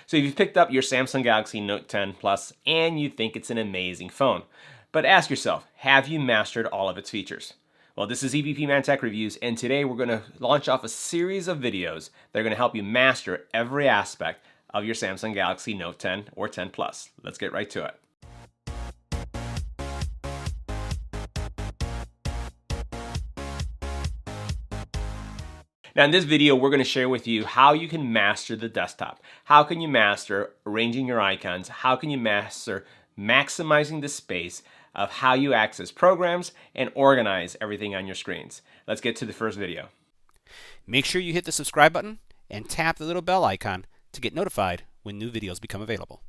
So if you've picked up your Samsung Galaxy Note 10 Plus and you think it's an amazing phone, but ask yourself, have you mastered all of its features? Well, this is EBPMAN Tech Reviews, and today we're going to launch off a series of videos that are going to help you master every aspect of your Samsung Galaxy Note 10 or 10 Plus. Let's get right to it. Now in this video, we're going to share with you how you can master the desktop. How can you master arranging your icons? How can you master maximizing the space of how you access programs and organize everything on your screens? Let's get to the first video. Make sure you hit the subscribe button and tap the little bell icon to get notified when new videos become available.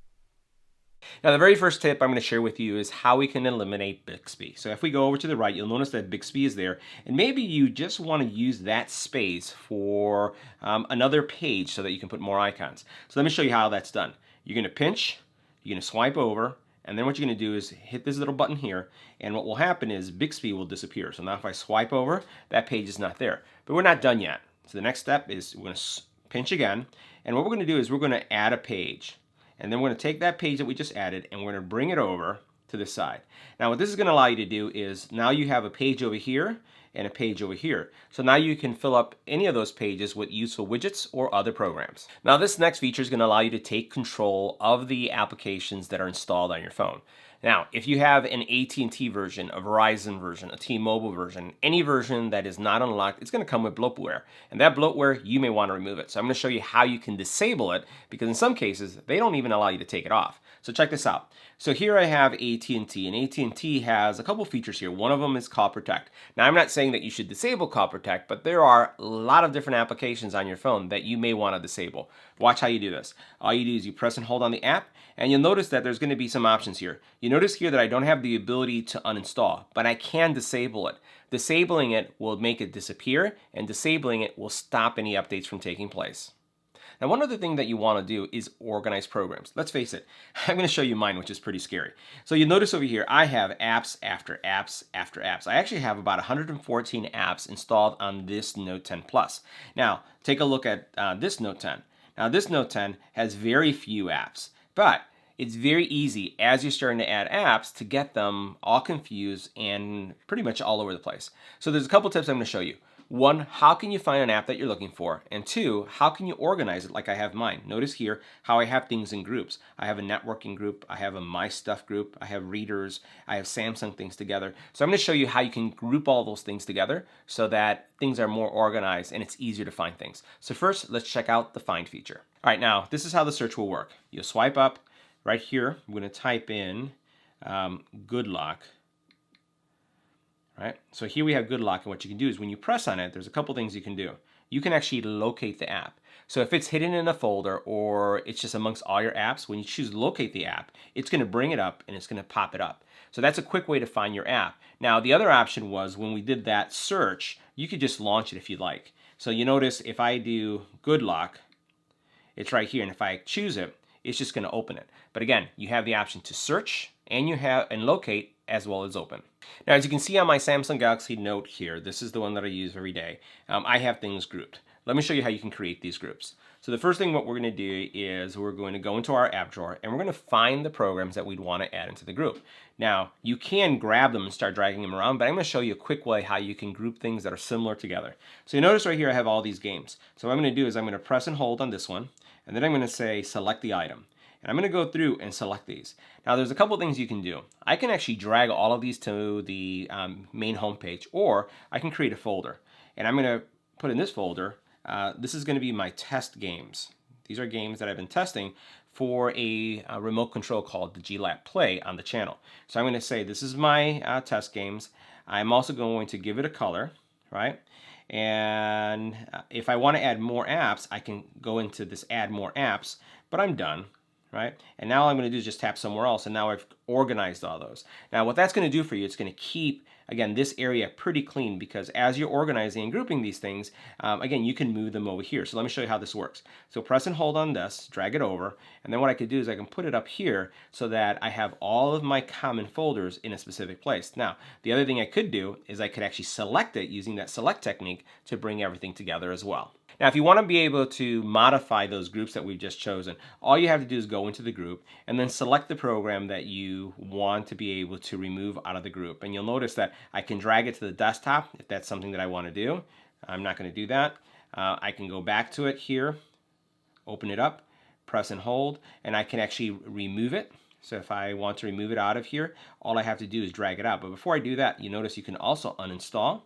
Now the very first tip I'm going to share with you is how we can eliminate Bixby. So if we go over to the right, you'll notice that Bixby is there, and maybe you just want to use that space for another page so that you can put more icons. So let me show you how that's done. You're going to pinch, you're going to swipe over, and then what you're going to do is hit this little button here, and what will happen is Bixby will disappear. So now if I swipe over, that page is not there. But we're not done yet. So the next step is we're going to pinch again, and what we're going to do is we're going to add a page. And then we're going to take that page that we just added and we're going to bring it over to the side. Now what this is going to allow you to do is now you have a page over here and a page over here. So now you can fill up any of those pages with useful widgets or other programs. Now this next feature is going to allow you to take control of the applications that are installed on your phone. Now, if you have an AT&T version, a Verizon version, a T-Mobile version, any version that is not unlocked, it's going to come with bloatware. And that bloatware, you may want to remove it. So I'm going to show you how you can disable it, because in some cases, they don't even allow you to take it off. So check this out. So here I have AT&T, and AT&T has a couple features here. One of them is Call Protect. Now, I'm not saying that you should disable Call Protect, but there are a lot of different applications on your phone that you may want to disable. Watch how you do this. All you do is you press and hold on the app, and you'll notice that there's going to be some options here. You notice here that I don't have the ability to uninstall, but I can disable it. Disabling it will make it disappear, and disabling it will stop any updates from taking place. Now, one other thing that you want to do is organize programs. Let's face it, I'm going to show you mine, which is pretty scary. So you notice over here, I have apps after apps after apps. I actually have about 114 apps installed on this Note 10 Plus. Now, take a look at this Note 10. Now, this Note 10 has very few apps, but it's very easy as you're starting to add apps to get them all confused and pretty much all over the place. So there's a couple tips I'm going to show you. One, how can you find an app that you're looking for? And two, how can you organize it like I have mine? Notice here how I have things in groups. I have a networking group, I have a My Stuff group, I have readers, I have Samsung things together. So I'm going to show you how you can group all those things together so that things are more organized and it's easier to find things. So first, let's check out the Find feature. All right, now this is how the search will work. You'll swipe up. Right here, I'm going to type in Good Lock. Right? So here we have Good Lock, and what you can do is when you press on it, there's a couple things you can do. You can actually locate the app. So if it's hidden in a folder or it's just amongst all your apps, when you choose locate the app, it's going to bring it up and it's going to pop it up. So that's a quick way to find your app. Now the other option was when we did that search, you could just launch it if you like. So you notice if I do Good Lock, it's right here, and if I choose it, it's just going to open it. But again, you have the option to search and locate as well as open. Now, as you can see on my Samsung Galaxy Note here, this is the one that I use every day. I have things grouped. Let me show you how you can create these groups. So the first thing what we're going to do is we're going to go into our app drawer and we're going to find the programs that we'd want to add into the group. Now, you can grab them and start dragging them around, but I'm going to show you a quick way how you can group things that are similar together. So you notice right here I have all these games. So what I'm going to do is I'm going to press and hold on this one, and then I'm going to say select the item. And I'm going to go through and select these. Now there's a couple things you can do. I can actually drag all of these to the main home page, or I can create a folder. And I'm going to put in this folder, this is going to be my test games. These are games that I've been testing for a remote control called the GLAP Play on the channel. So I'm going to say this is my test games. I'm also going to give it a color, right? And if I want to add more apps, I can go into this add more apps, but I'm done. Right? And now all I'm going to do is just tap somewhere else, and now I've organized all those. Now what that's going to do for you, it's going to keep, again, this area pretty clean, because as you're organizing and grouping these things, again, you can move them over here. So let me show you how this works. So press and hold on this, drag it over, and then what I could do is I can put it up here so that I have all of my common folders in a specific place. Now, the other thing I could do is I could actually select it using that select technique to bring everything together as well. Now, if you want to be able to modify those groups that we've just chosen, all you have to do is go into the group and then select the program that you want to be able to remove out of the group. And you'll notice that I can drag it to the desktop if that's something that I want to do. I'm not going to do that. I can go back to it here, open it up, press and hold, and I can actually remove it. So if I want to remove it out of here, all I have to do is drag it out. But before I do that, you notice you can also uninstall.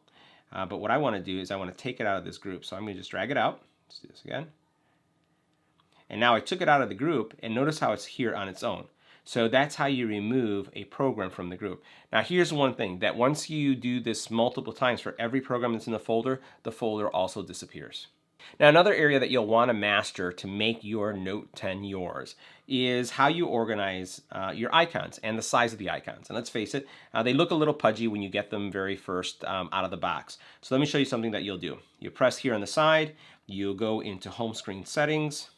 But what I want to do is I want to take it out of this group. So I'm going to just drag it out. Let's do this again. And now I took it out of the group, and notice how it's here on its own. So that's how you remove a program from the group. Now here's one thing, that once you do this multiple times for every program that's in the folder also disappears. Now another area that you'll want to master to make your Note 10 yours is how you organize your icons and the size of the icons. And let's face it, they look a little pudgy when you get them very first out of the box. So let me show you something that you'll do. You press here on the side, you'll go into home screen settings,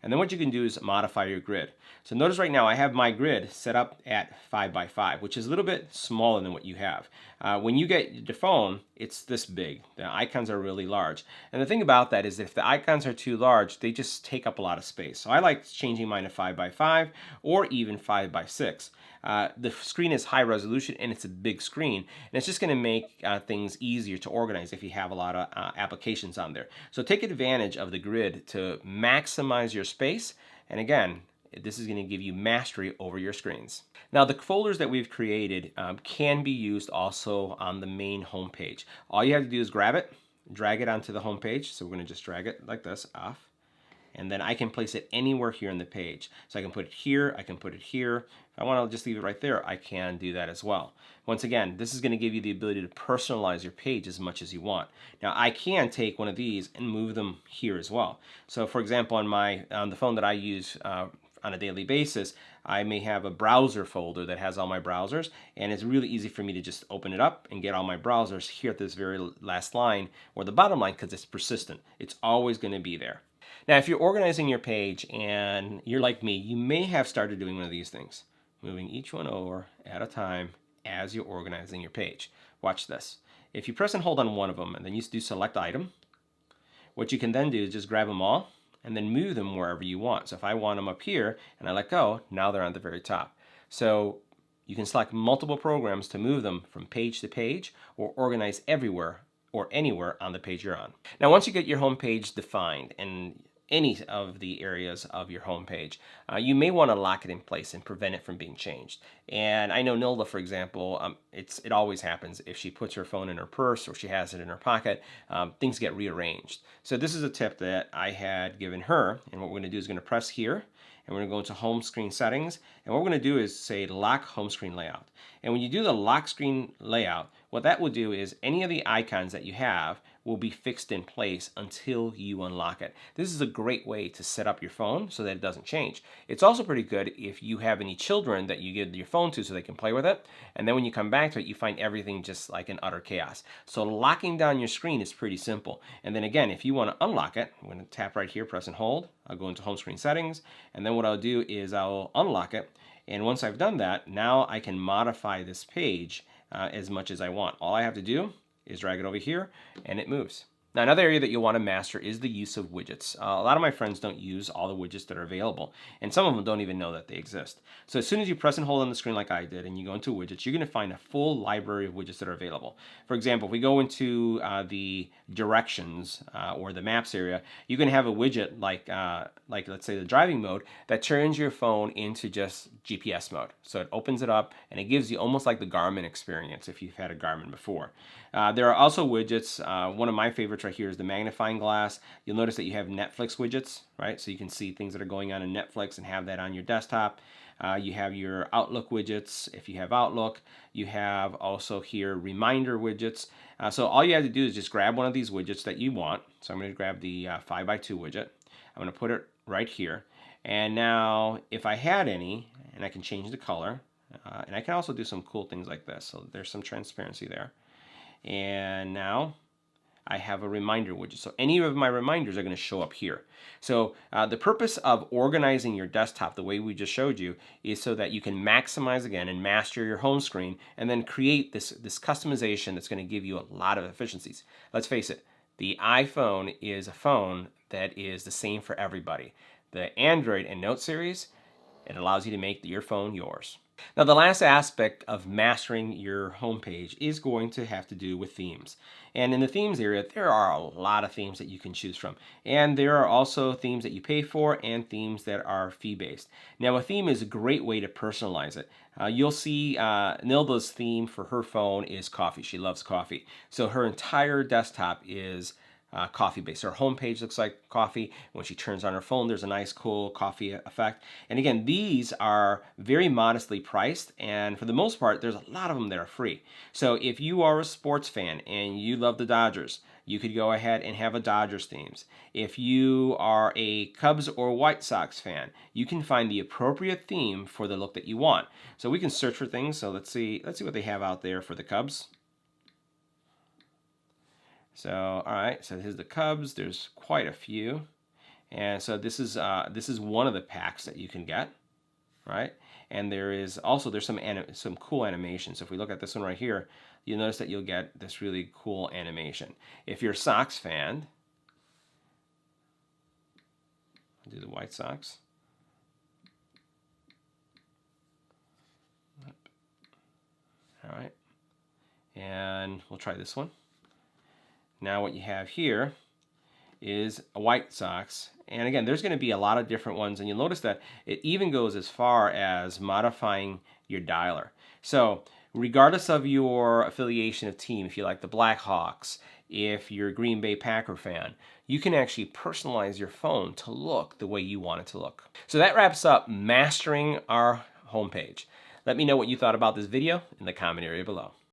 and then what you can do is modify your grid. So notice right now I have my grid set up at 5x5, which is a little bit smaller than what you have. When you get the phone, it's this big. The icons are really large. And the thing about that is if the icons are too large, they just take up a lot of space. So I like changing mine to 5x5 or even 5x6. The screen is high resolution and it's a big screen, and it's just going to make things easier to organize if you have a lot of applications on there. So take advantage of the grid to maximize your space, and again, this is going to give you mastery over your screens. Now the folders that we've created can be used also on the main home page. All you have to do is grab it, drag it onto the home page. So we're going to just drag it like this off. And then I can place it anywhere here on the page. So I can put it here, I can put it here. If I want to just leave it right there, I can do that as well. Once again, this is going to give you the ability to personalize your page as much as you want. Now I can take one of these and move them here as well. So for example, on the phone that I use on a daily basis, I may have a browser folder that has all my browsers, and it's really easy for me to just open it up and get all my browsers here at this very last line or the bottom line, because it's persistent. It's always going to be there. Now, if you're organizing your page and you're like me, you may have started doing one of these things, moving each one over at a time as you're organizing your page. Watch this. If you press and hold on one of them and then you do select item, what you can then do is just grab them all and then move them wherever you want. So if I want them up here and I let go, now they're on the very top. So you can select multiple programs to move them from page to page or organize everywhere or anywhere on the page you're on. Now once you get your home page defined and any of the areas of your home page, you may want to lock it in place and prevent it from being changed. And I know Nilda, for example, it always happens. If she puts her phone in her purse or she has it in her pocket, things get rearranged. So this is a tip that I had given her, and what we're going to do is going to press here, and we're going to go into home screen settings, and what we're going to do is say lock home screen layout. And when you do the lock screen layout, what that will do is any of the icons that you have will be fixed in place until you unlock it. This is a great way to set up your phone so that it doesn't change. It's also pretty good if you have any children that you give your phone to so they can play with it, and then when you come back to it, you find everything just like in utter chaos. So locking down your screen is pretty simple. And then again, if you want to unlock it, I'm going to tap right here, press and hold. I'll go into home screen settings, and then what I'll do is I'll unlock it. And once I've done that, now I can modify this page as much as I want. All I have to do is drag it over here and it moves. Now another area that you'll want to master is the use of widgets. A lot of my friends don't use all the widgets that are available, and some of them don't even know that they exist. So as soon as you press and hold on the screen like I did and you go into widgets, you're going to find a full library of widgets that are available. For example, if we go into the directions or the maps area, you can have a widget like let's say the driving mode that turns your phone into just GPS mode. So it opens it up and it gives you almost like the Garmin experience if you've had a Garmin before. There are also widgets. One of my favorites right here is the magnifying glass. You'll notice that you have Netflix widgets, right? So you can see things that are going on in Netflix and have that on your desktop. You have your Outlook widgets if you have Outlook. You have also here reminder widgets. So all you have to do is just grab one of these widgets that you want. So I'm going to grab the 5x2 widget. I'm going to put it right here. And now if I had any, and I can change the color, and I can also do some cool things like this. So there's some transparency there. And now I have a reminder widget. So any of my reminders are going to show up here. So the purpose of organizing your desktop the way we just showed you is so that you can maximize again and master your home screen and then create this customization that's going to give you a lot of efficiencies. Let's face it, The iPhone is a phone that is the same for everybody. The Android and Note series, it allows you to make your phone yours. Now, the last aspect of mastering your homepage is going to have to do with themes. And in the themes area, there are a lot of themes that you can choose from. And there are also themes that you pay for and themes that are fee-based. Now, a theme is a great way to personalize it. You'll see Nilda's theme for her phone is coffee. She loves coffee. So her entire desktop is coffee based. Her homepage looks like coffee. When she turns on her phone, there's a nice cool coffee effect. And again, these are very modestly priced, and for the most part, there's a lot of them that are free. So if you are a sports fan and you love the Dodgers, you could go ahead and have a Dodgers themes. If you are a Cubs or White Sox fan, you can find the appropriate theme for the look that you want. So we can search for things. So let's see what they have out there for the Cubs. So, all right, so here's the Cubs. There's quite a few. And so this is one of the packs that you can get, right? And there's some cool animations. So if we look at this one right here, you'll notice that you'll get this really cool animation. If you're a Sox fan, I'll do the White Sox. All right, and we'll try this one. Now what you have here is a White Sox. And again, there's going to be a lot of different ones. And you'll notice that it even goes as far as modifying your dialer. So regardless of your affiliation of team, if you like the Blackhawks, if you're a Green Bay Packer fan, you can actually personalize your phone to look the way you want it to look. So that wraps up mastering our homepage. Let me know what you thought about this video in the comment area below.